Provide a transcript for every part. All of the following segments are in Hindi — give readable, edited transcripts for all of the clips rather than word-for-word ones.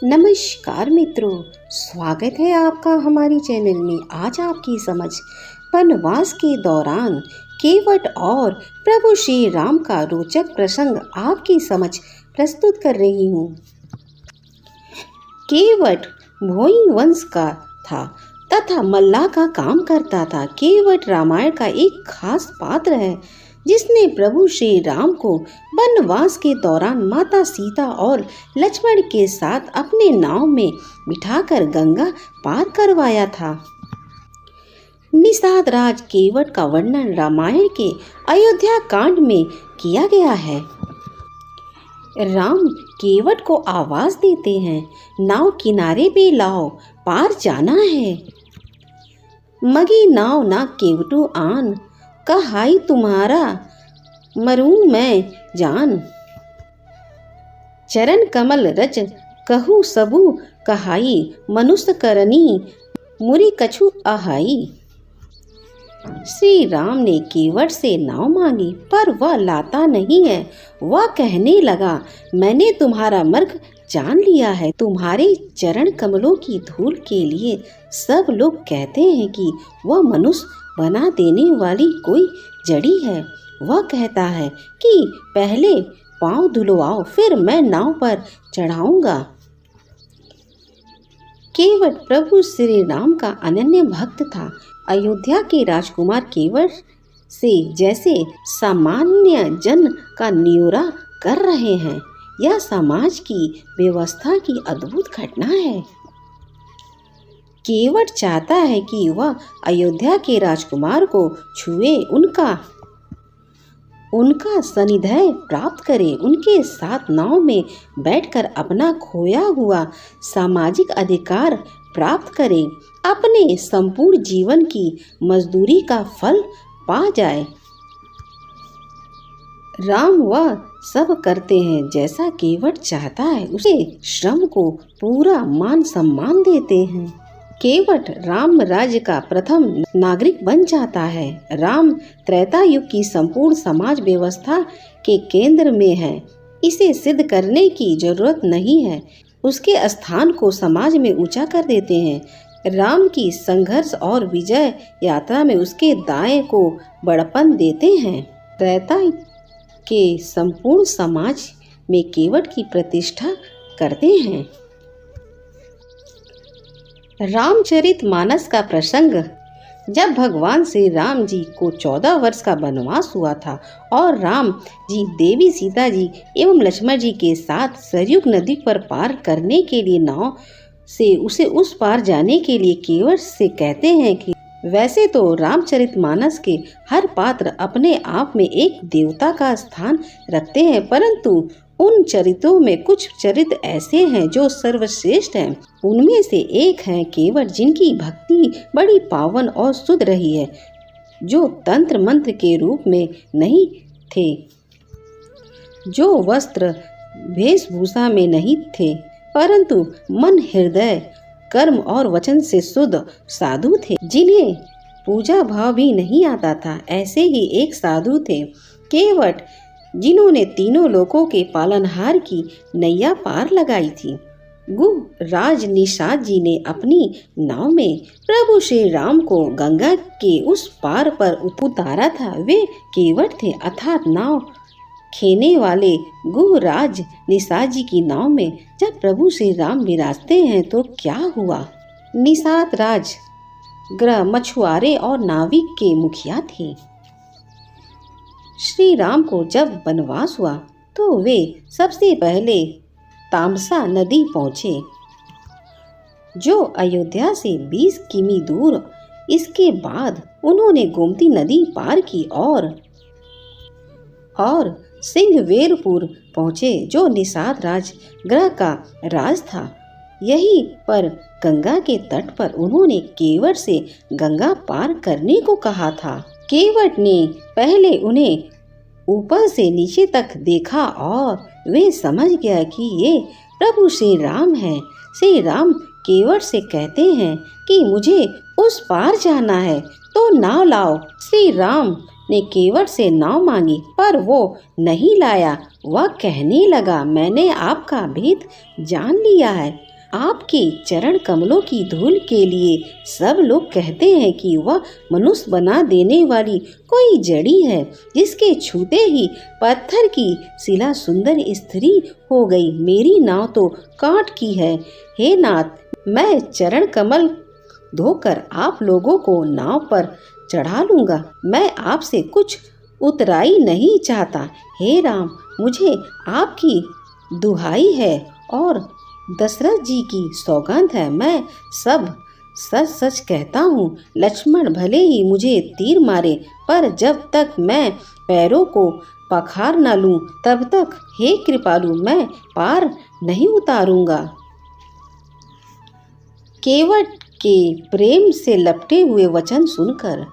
नमस्कार मित्रों, स्वागत है आपका हमारी चैनल में। आज आपकी समझ वनवास के दौरान केवट और प्रभु श्री राम का रोचक प्रसंग आपकी समझ प्रस्तुत कर रही हूँ। केवट भोई वंश का था तथा मल्लाह का काम करता था। केवट रामायण का एक खास पात्र है जिसने प्रभु श्री राम को वनवास के दौरान माता सीता और लक्ष्मण के साथ अपने नाव में बिठाकर गंगा पार करवाया था। निषाद राज केवट का वर्णन रामायण के अयोध्या कांड में किया गया है। राम केवट को आवाज देते हैं, नाव किनारे पे लाओ, पार जाना है। मगी नाव ना केवटू आन, कहाई तुम्हारा मरूं मैं जान। चरण कमल रज कहू सबू कहाई, मनुष्य करनी मुरी कछु आहाई। श्री राम ने केवट से नाव मांगी पर वह लाता नहीं है। वह कहने लगा, मैंने तुम्हारा मार्ग जान लिया है। तुम्हारे चरण कमलों की धूल के लिए सब लोग कहते हैं कि वह मनुष्य बना देने वाली कोई जड़ी है। वह कहता है कि पहले पांव धुलवाओ, फिर मैं नाव पर चढ़ाऊंगा। केवट प्रभु श्री राम का अनन्य भक्त था। अयोध्या के राजकुमार केवट से जैसे सामान्य जन का न्योरा कर रहे हैं। यह समाज की व्यवस्था की अद्भुत घटना है। केवट चाहता है कि वह अयोध्या के राजकुमार को छुए, उनका सानिध्य प्राप्त करे, उनके साथ नाव में बैठकर अपना खोया हुआ सामाजिक अधिकार प्राप्त करे, अपने संपूर्ण जीवन की मजदूरी का फल पा जाए। राम वह सब करते हैं जैसा केवट चाहता है। उसे श्रम को पूरा मान सम्मान देते हैं। केवट राम राज्य का प्रथम नागरिक बन जाता है। राम त्रेता युग की संपूर्ण समाज व्यवस्था के केंद्र में है। इसे सिद्ध करने की जरूरत नहीं है। उसके स्थान को समाज में ऊंचा कर देते हैं। राम की संघर्ष और विजय यात्रा में उसके दाएं को बड़पन देते हैं। त्रेता के संपूर्ण समाज में केवट की प्रतिष्ठा करते हैं। रामचरितमानस का प्रसंग। जब भगवान श्री राम जी को 14 वर्ष का वनवास हुआ था और राम जी देवी सीता जी एवं लक्ष्मण जी के साथ सरयू नदी पर पार करने के लिए नाव से उसे उस पार जाने के लिए केवट से कहते हैं कि वैसे तो रामचरितमानस के हर पात्र अपने आप में एक देवता का स्थान रखते हैं, परंतु उन चरित्रों में कुछ चरित्र ऐसे हैं जो सर्वश्रेष्ठ हैं। उनमें से एक है केवट, जिनकी भक्ति बड़ी पावन और शुद्ध रही है, जो तंत्र मंत्र के रूप में नहीं थे, जो वस्त्र वेशभूषा में नहीं थे, परंतु मन हृदय कर्म और वचन से शुद्ध साधु थे, जिन्हें पूजा भाव भी नहीं आता था। ऐसे ही एक साधु थे केवट, जिन्होंने तीनों लोकों के पालनहार की नैया पार लगाई थी। गुह राज निषाद जी ने अपनी नाव में प्रभु श्री राम को गंगा के उस पार पर उतारा था। वे केवट थे, अर्थात नाव खेने वाले गुह राज निषाद जी की नाव में जब प्रभु श्री राम विराजते हैं तो क्या हुआ। निषाद राज ग्रह मछुआरे और नाविक के मुखिया थे। श्री राम को जब वनवास हुआ तो वे सबसे पहले तामसा नदी पहुँचे, जो अयोध्या से 20 किमी दूर। इसके बाद उन्होंने गोमती नदी पार की और सिंहवेरपुर पहुँचे, जो निषाद राज ग्रह का राज था। यहीं पर गंगा के तट पर उन्होंने केवट से गंगा पार करने को कहा था। केवट ने पहले उन्हें ऊपर से नीचे तक देखा और वे समझ गया कि ये प्रभु श्री राम हैं। श्री राम केवट से कहते हैं कि मुझे उस पार जाना है, तो नाव लाओ। श्री राम ने केवट से नाव मांगी पर वो नहीं लाया। वह कहने लगा, मैंने आपका भेद जान लिया है। आपके चरण कमलों की धूल के लिए सब लोग कहते हैं कि वह मनुष्य बना देने वाली कोई जड़ी है, जिसके छूते ही पत्थर की शिला सुंदर स्त्री हो गई। मेरी नाव तो काठ की है। हे नाथ, मैं चरण कमल धोकर आप लोगों को नाव पर चढ़ा लूंगा। मैं आपसे कुछ उतराई नहीं चाहता। हे राम, मुझे आपकी दुहाई है और दशरथ जी की सौगंध है, मैं सब सच सच कहता हूँ। लक्ष्मण भले ही मुझे तीर मारे, पर जब तक मैं पैरों को पखार न लूं, तब तक हे कृपालु मैं पार नहीं उतारूंगा। केवट के प्रेम से लपटे हुए वचन सुनकर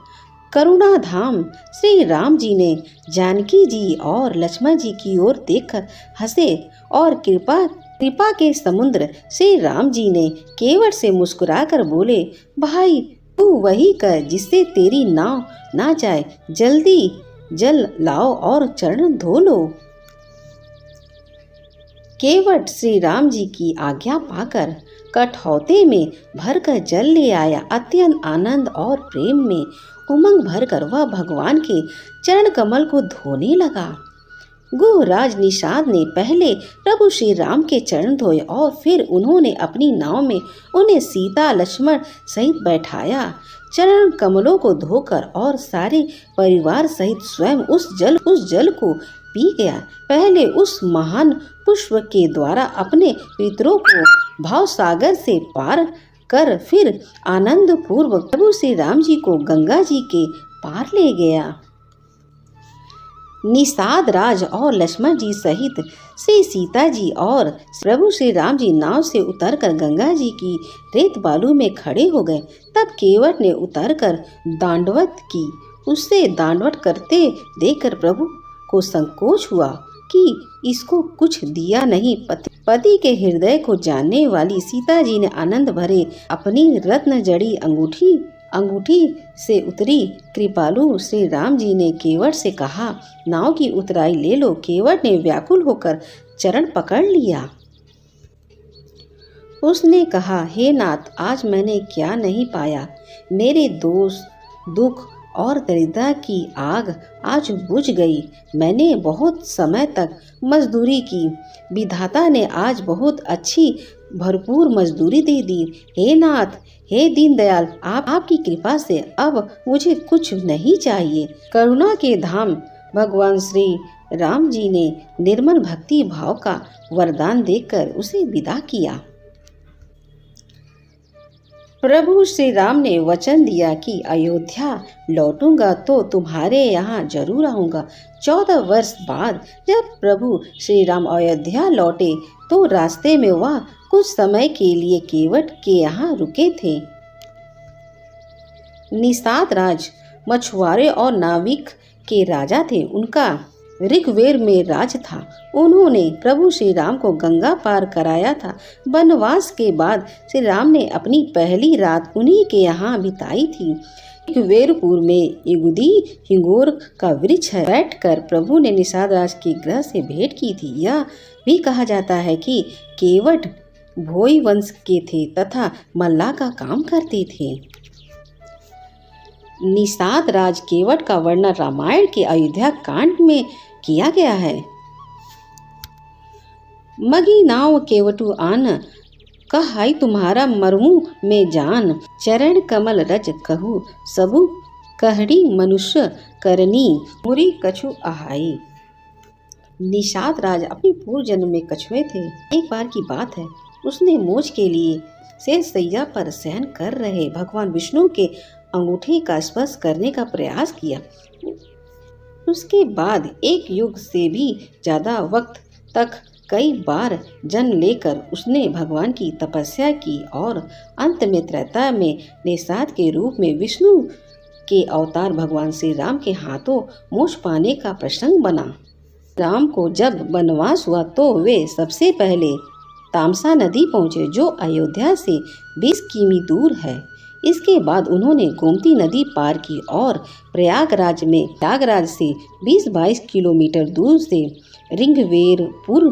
करुणाधाम श्री राम जी ने जानकी जी और लक्ष्मण जी की ओर देखकर हंसे और कृपा के समुद्र श्री राम जी ने केवट से मुस्कुराकर बोले, भाई तू वही कर जिससे तेरी नाव ना जाए। जल्दी जल लाओ और चरण धो लो। केवट श्री राम जी की आज्ञा पाकर कठौते में भरकर जल ले आया। अत्यंत आनंद और प्रेम में उमंग भरकर वह भगवान के चरण कमल को धोने लगा। गुहराज निषाद ने पहले प्रभु श्री राम के चरण धोए और फिर उन्होंने अपनी नाव में उन्हें सीता लक्ष्मण सहित बैठाया। चरण कमलों को धोकर और सारे परिवार सहित स्वयं उस जल को पी गया। पहले उस महान पुष्प के द्वारा अपने पितरों को भाव सागर से पार कर फिर आनंद पूर्वक प्रभु श्री राम जी को गंगा जी के पार ले गया। निषाद राज और लक्ष्मण जी सहित श्री सीता जी और प्रभु श्री राम जी नाव से उतरकर गंगा जी की रेत बालू में खड़े हो गए। तब केवट ने उतरकर दांडवत की। उससे दांडवत करते देखकर प्रभु को संकोच हुआ कि इसको कुछ दिया नहीं। पति के हृदय को जानने वाली सीता जी ने आनंद भरे अपनी रत्न जड़ी अंगूठी से उतरी। कृपालु श्री राम जी ने केवट से कहा, नाव की उतराई ले लो। केवट ने व्याकुल होकर चरण पकड़ लिया। उसने कहा, हे नाथ, आज मैंने क्या नहीं पाया। मेरे दोष दुख और दरिद्रता की आग आज बुझ गई। मैंने बहुत समय तक मजदूरी की। विधाता ने आज बहुत अच्छी भरपूर मजदूरी दे दी। हे नाथ, हे दीनदयाल, आपकी कृपा से अब मुझे कुछ नहीं चाहिए। करुणा के धाम भगवान श्री राम जी ने निर्मल भक्ति भाव का वरदान देकर उसे विदा किया। प्रभु श्री राम ने वचन दिया कि अयोध्या लौटूंगा तो तुम्हारे यहाँ जरूर आऊंगा। 14 वर्ष बाद जब प्रभु श्री राम अयोध्या लौटे तो रास्ते में वह कुछ समय के लिए केवट के यहाँ रुके थे। निषाद राज मछुआरे और नाविक के राजा थे। उनका ऋग्वेद में राज था। उन्होंने प्रभु श्री राम को गंगा पार कराया था। वनवास के बाद श्री राम ने अपनी पहली रात उन्हीं के यहाँ बिताई थी। ऋग्वेदपुर में युगुदी हिंगोर का वृक्ष है। बैठकर प्रभु ने निषाद राज के ग्रह से भेंट की थी। यह भी कहा जाता है कि केवट भोई वंश के थे तथा मल्लाह का काम करते थे। निषाद राज केवट का वर्णन रामायण के अयोध्या कांड में किया गया है। मगी नाव केवटु आन, कहाई तुम्हारा मरमु में जान। चरण कमल रज कहू, सबु कहड़ी मनुष्य करनी, मुरी कछु आहाई। निषाद राज अपनी पूर्व जन्म में कछुए थे। एक बार की बात है, उसने मोज के लिए शेषशैया पर शयन कर रहे भगवान विष्णु के अंगूठे का स्पर्श करने का प्रयास किया। उसके बाद एक युग से भी ज्यादा वक्त तक कई बार जन्म लेकर उसने भगवान की तपस्या की और अंत में त्रेता में निषाद के रूप में विष्णु के अवतार भगवान श्री राम के हाथों मोक्ष पाने का प्रसंग बना। राम को जब वनवास हुआ तो वे सबसे पहले तामसा नदी पहुँचे, जो अयोध्या से 20 किमी दूर है। इसके बाद उन्होंने गोमती नदी पार की और प्रयागराज से 20-22 किलोमीटर दूर से ऋग्वेदपुर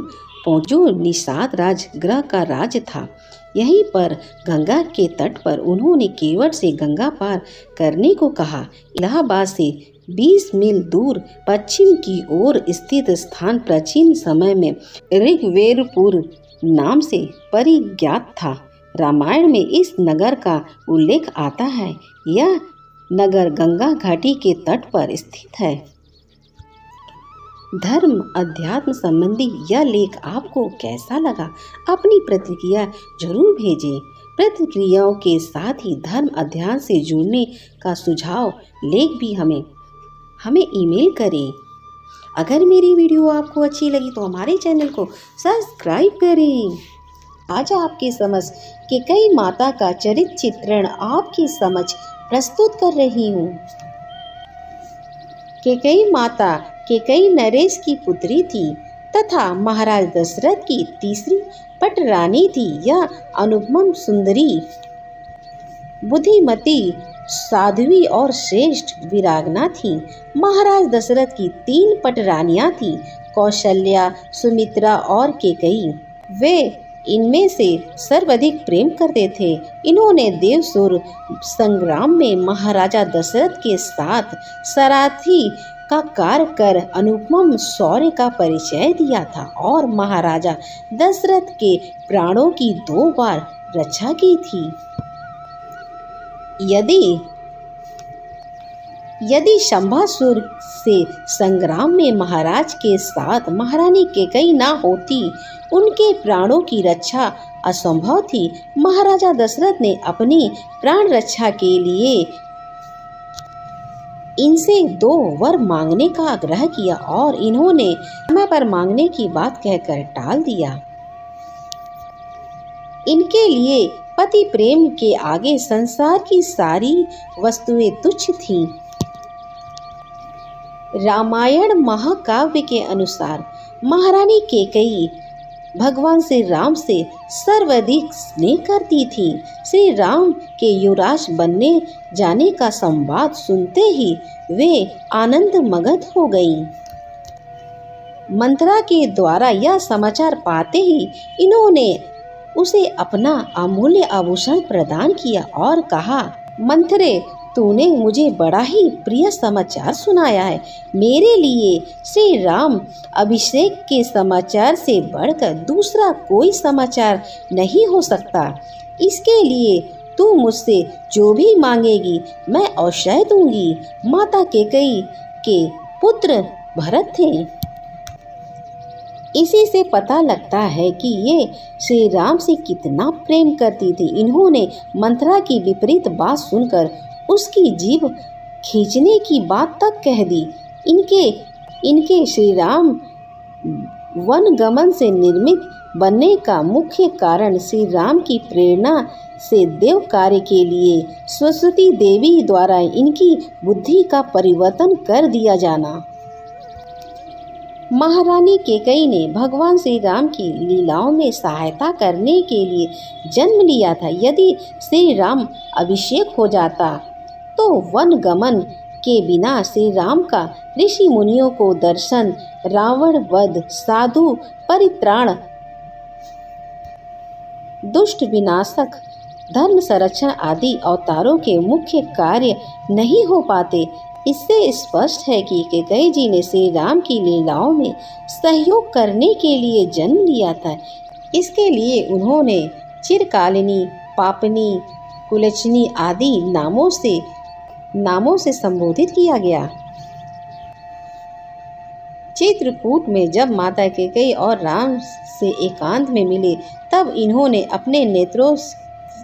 जो निषाद राजगृह का राज्य था। यहीं पर गंगा के तट पर उन्होंने केवट से गंगा पार करने को कहा। इलाहाबाद से 20 मील दूर पश्चिम की ओर स्थित स्थान प्राचीन समय में ऋग्वेदपुर नाम से परिज्ञात था। रामायण में इस नगर का उल्लेख आता है। यह नगर गंगा घाटी के तट पर स्थित है। धर्म अध्यात्म संबंधी यह लेख आपको कैसा लगा? अपनी प्रतिक्रिया जरूर भेजें। प्रतिक्रियाओं के साथ ही धर्म अध्ययन से जुड़ने का सुझाव लेख भी हमें ईमेल करें। अगर मेरी वीडियो आपको अच्छी लगी तो हमारे चैनल को सब्सक्राइब करें। आज आपके समझ के कई माता का चरित्र चित्रण आपकी समझ प्रस्तुत कर रही हूँ। केकई माता केकई नरेश की पुत्री थी तथा महाराज दशरथ की तीसरी पटरानी थी। यह अनुपम सुंदरी, बुद्धिमती, साध्वी और श्रेष्ठ वीरांगना थी। महाराज दशरथ की 3 पटरानियां थीं, कौशल्या, सुमित्रा और केकई। वे इनमें से सर्वाधिक प्रेम करते थे। इन्होंने देवसुर संग्राम में महाराजा दशरथ के साथ सारथी का कार्य कर अनुपम शौर्य का परिचय दिया था और महाराजा दशरथ के प्राणों की 2 बार रक्षा की थी। यदि शंभासुर से संग्राम में महाराज के साथ महारानी केकई ना होती, उनके प्राणों की रक्षा असंभव थी। महाराजा दशरथ ने अपनी प्राण रक्षा के लिए इनसे 2 वर मांगने का आग्रह किया और इन्होंने समय पर मांगने की बात कहकर टाल दिया। इनके लिए पति प्रेम के आगे संसार की सारी वस्तुएं तुच्छ थीं। रामायण महाकाव्य के अनुसार महारानी केकई भगवान श्री राम से सर्वाधिक स्नेह करती थी। श्री राम के युवराज बनने जाने का संवाद सुनते ही वे आनंद मगन हो गईं। मंत्रा के द्वारा यह समाचार पाते ही इन्होंने उसे अपना अमूल्य आभूषण प्रदान किया और कहा, मंत्रे, तूने मुझे बड़ा ही प्रिय समाचार सुनाया है। मेरे लिए श्री राम अभिषेक के समाचार से बढ़कर दूसरा कोई समाचार नहीं हो सकता। इसके लिए तू मुझसे जो भी मांगेगी मैं अवश्य दूंगी। माता केकई के पुत्र भरत थे। इसी से पता लगता है कि ये श्री राम से कितना प्रेम करती थी। इन्होंने मंत्रा की विपरीत बात सुनकर उसकी जीभ खींचने की बात तक कह दी। इनके श्री राम वन गमन से निर्मित बनने का मुख्य कारण श्री राम की प्रेरणा से देव कार्य के लिए सरस्वती देवी द्वारा इनकी बुद्धि का परिवर्तन कर दिया जाना। महारानी केकई ने भगवान श्री राम की लीलाओं में सहायता करने के लिए जन्म लिया था। यदि श्री राम अभिषेक हो जाता तो वन गमन के बिना श्री राम का ऋषि मुनियों को दर्शन, रावण वध, साधु परित्राण, दुष्ट विनाशक, धर्म संरक्षण आदि अवतारों के मुख्य कार्य नहीं हो पाते। इससे स्पष्ट है कि केकई जी ने श्री राम की लीलाओं में सहयोग करने के लिए जन्म लिया था। इसके लिए उन्होंने चिरकालिनी, पापनी, कुलचनी आदि नामों से संबोधित किया गया। चित्रकूट में जब माता केकई और राम से एकांत में मिले तब इन्होंने अपने नेत्रों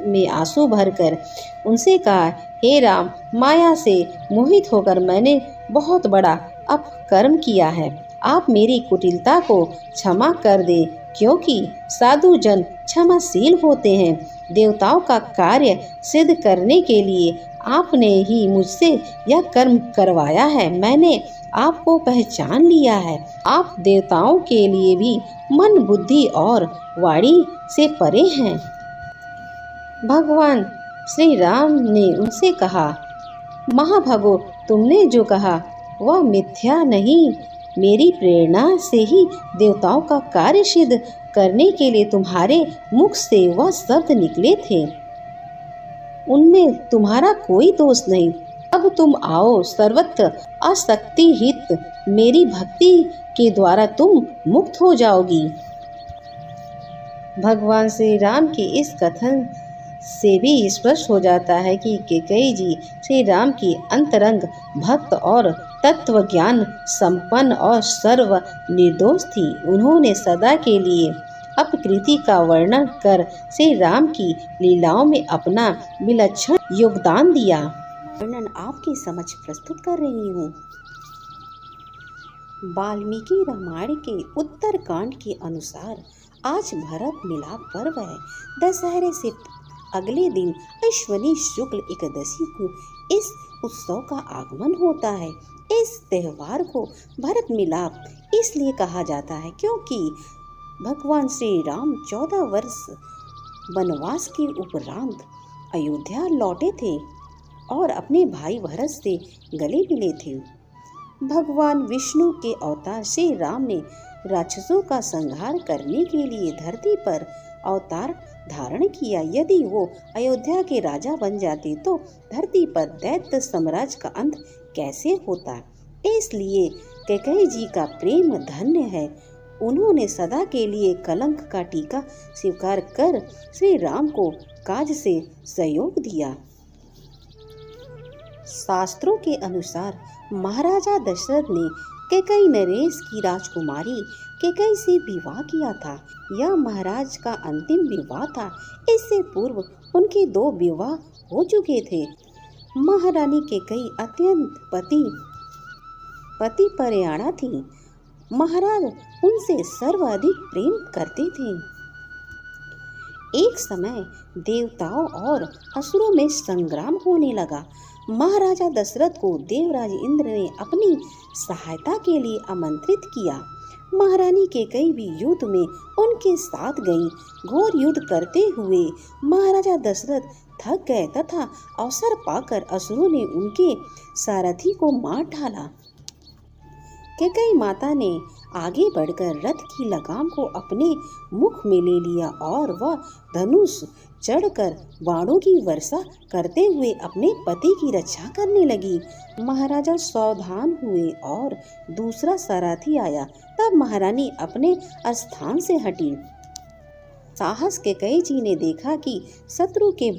में आंसू भरकर उनसे कहा, हे राम, माया से मोहित होकर मैंने बहुत बड़ा अपकर्म किया है। आप मेरी कुटिलता को क्षमा कर दे, क्योंकि साधु जन क्षमाशील होते हैं। देवताओं का कार्य सिद्ध करने के लिए आपने ही मुझसे यह कर्म करवाया है। मैंने आपको पहचान लिया है। आप देवताओं के लिए भी मन, बुद्धि और वाणी से परे हैं। भगवान श्री राम ने उनसे कहा, महाभागो, तुमने जो कहा वह मिथ्या नहीं मेरी प्रेरणा से ही देवताओं का कार्य सिद्ध करने के लिए तुम्हारे मुख से वह शब्द निकले थे। उनमें तुम्हारा कोई दोष नहीं। अब तुम आओ, सर्वत्र आसक्ति हित मेरी भक्ति के द्वारा तुम मुक्त हो जाओगी। भगवान श्री राम के इस कथन से भी स्पष्ट हो जाता है कि कैकेयी जी श्री राम की अंतरंग भक्त और तत्व ज्ञान संपन्न और सर्व निर्दोष थी। उन्होंने सदा के लिए अपकृति का वर्णन कर श्री राम की लीलाओं में अपना विलक्षण योगदान दिया। वर्णन आपके समक्ष प्रस्तुत कर रही हूँ। वाल्मीकि रामायण के उत्तर कांड के अनुसार आज भरत मिलाप पर्व है। दशहरे से अगले दिन अश्विनी शुक्ल एकादशी को इस उत्सव का आगमन होता है। इस त्योहार को भरत मिलाप इसलिए कहा जाता है क्योंकि भगवान श्री राम 14 वर्ष वनवास के उपरांत अयोध्या लौटे थे और अपने भाई भरत से गले मिले थे। भगवान विष्णु के अवतार श्री राम ने राक्षसों का संहार करने के लिए धरती पर अवतार धारण किया। यदि वो अयोध्या के राजा बन जाते तो धरती पर दैत्य साम्राज्य का अंत कैसे होता। इसलिए कैकेयी जी का प्रेम धन्य है। उन्होंने सदा के लिए कलंक का टीका स्वीकार कर श्री राम को काज से सहयोग दिया। शास्त्रों के अनुसार महाराजा दशरथ ने कैकेयी नरेश की राजकुमारी कैकेयी से विवाह किया था। यह महाराज का अंतिम विवाह था। इससे पूर्व उनके 2 विवाह हो चुके थे। महारानी कैकेयी अत्यंत पति परायणा थी। महाराज उनसे सर्वाधिक प्रेम करते थे। एक समय देवताओं और असुरों में संग्राम होने लगा। महाराजा दशरथ को देवराज इंद्र ने अपनी सहायता के लिए आमंत्रित किया। महारानी कैकेयी भी युद्ध में उनके साथ गई। घोर युद्ध करते हुए महाराजा दशरथ थक गए तथा अवसर पाकर असुरों ने उनके सारथी को मार डाला। कैकेयी माता ने आगे बढ़कर रथ की लगाम को अपने मुख में ले लिया और वह धनुष चढ़कर बाणों की वर्षा करते हुए अपने पति की रक्षा करने लगी। महाराजा सावधान हुए और दूसरा सारथी आया। तब महारानी अपने स्थान से हटी। साहस कैकेयी जी ने देखा कि शत्रु के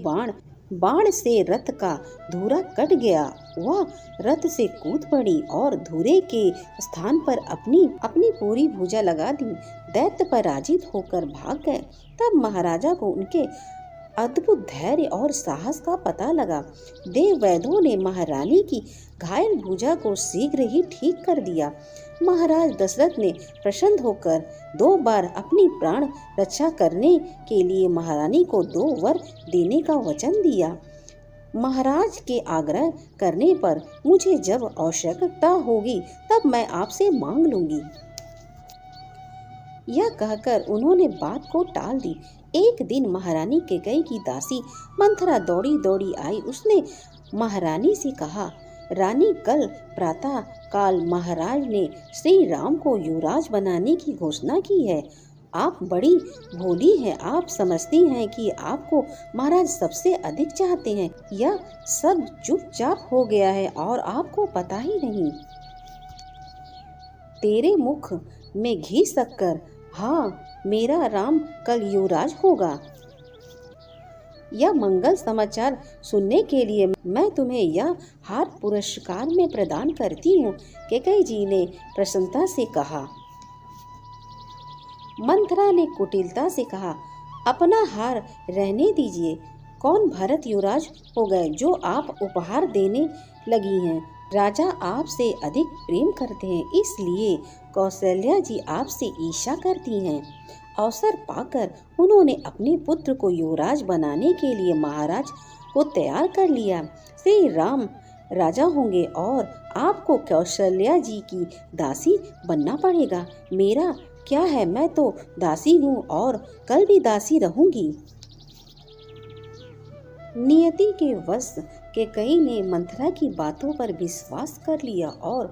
बाण से रथ का धुरा कट गया। वह रथ से कूद पड़ी और धुरे के स्थान पर अपनी पूरी भुजा लगा दी। दैत्य पराजित होकर भाग गए। तब महाराजा को उनके अद्भुत धैर्य और साहस का पता लगा। देव वैद्यों ने महारानी की घायल भुजा को शीघ्र ही ठीक कर दिया। महाराज दशरथ ने प्रसन्न होकर 2 बार अपनी प्राण रक्षा करने के लिए महारानी को 2 वर देने का वचन दिया। महाराज के आग्रह करने पर मुझे जब आवश्यकता होगी तब मैं आपसे मांग लूंगी। यह कहकर उन्होंने बात को टाल दी। एक दिन महारानी कैकेयी की दासी मंथरा दौड़ी दौड़ी आई। उसने महारानी से कहा, रानी, कल प्रातः काल महाराज ने श्री राम को युवराज बनाने की घोषणा की है। आप बड़ी भोली हैं। आप समझती हैं कि आपको महाराज सबसे अधिक चाहते हैं। यह सब चुपचाप हो गया है और आपको पता ही नहीं। तेरे मुख में घी शक्कर, हाँ, मेरा राम कल युवराज होगा। यह मंगल समाचार सुनने के लिए मैं तुम्हें यह हार पुरस्कार में प्रदान करती हूँ, कैकेयी जी ने प्रसन्नता से कहा। मंथरा ने कुटिलता से कहा, अपना हार रहने दीजिए। कौन भरत युवराज हो गए जो आप उपहार देने लगी हैं। राजा आपसे अधिक प्रेम करते हैं, इसलिए कौशल्या जी आपसे ईर्ष्या करती हैं। अवसर पाकर उन्होंने अपने पुत्र को युवराज बनाने के लिए महाराज को तैयार कर लिया। श्री राम राजा होंगे और आपको कौशल्या जी की दासी बनना पड़ेगा। मेरा क्या है, मैं तो दासी हूँ और कल भी दासी रहूंगी। नियति के वश कैकेयी ने मंथरा की बातों पर विश्वास कर लिया और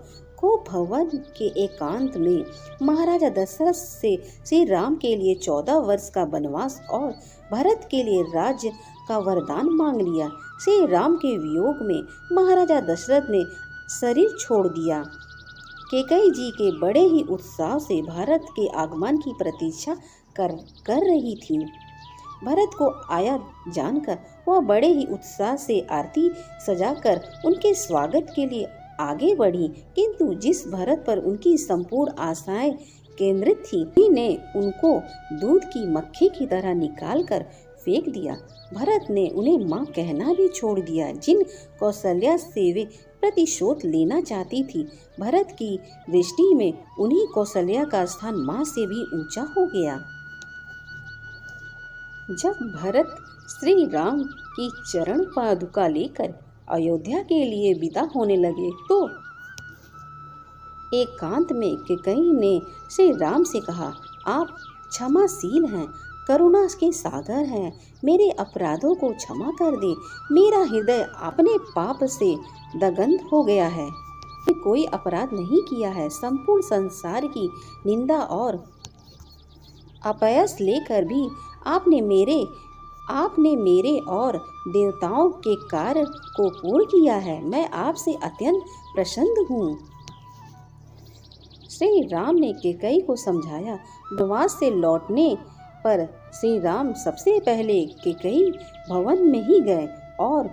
वो भवन के एकांत में महाराजा दशरथ से श्री राम के लिए 14 वर्ष का वनवास और भरत के लिए राज्य का वरदान मांग लिया। श्री राम के वियोग में महाराजा दशरथ ने शरीर छोड़ दिया। कैकेयी जी के बड़े ही उत्साह से भारत के आगमन की प्रतीक्षा कर रही थी। भरत को आया जानकर वह बड़े ही उत्साह से आरती सजाकर उनके स्वागत के लिए आगे बढ़ी, किंतु जिस भरत पर उनकी संपूर्ण आशाएं केंद्रित थी, उन्हीं ने उनको दूध की मक्खी की तरह निकालकर फेंक दिया। भरत ने उन्हें मां कहना भी छोड़ दिया, जिन कौशल्या से वे प्रतिशोध लेना चाहती थी। भरत की दृष्टि में उन्हीं कौशल्या का स्थान मां से भी ऊंचा हो गया। जब भरत श्री राम की चरण पादुका लेकर अयोध्या के लिए विदा होने लगे तो एकांत में कैकेयी ने श्री राम से कहा, आप क्षमाशील हैं, करुणा के सागर हैं, मेरे अपराधों को क्षमा कर दे। मेरा हृदय अपने पाप से दग्ध हो गया है। मैंने कोई अपराध नहीं किया है। संपूर्ण संसार की निंदा और अपयश लेकर भी आपने मेरे और देवताओं के कार्य को पूर्ण किया है। मैं आपसे अत्यंत प्रसन्न हूँ। श्री राम ने कैकेयी को समझाया। वनवास से लौटने पर श्री राम सबसे पहले कैकेयी भवन में ही गए और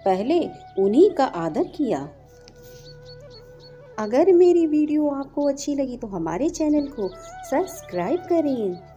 पहले उन्हीं का आदर किया। अगर मेरी वीडियो आपको अच्छी लगी तो हमारे चैनल को सब्सक्राइब करें।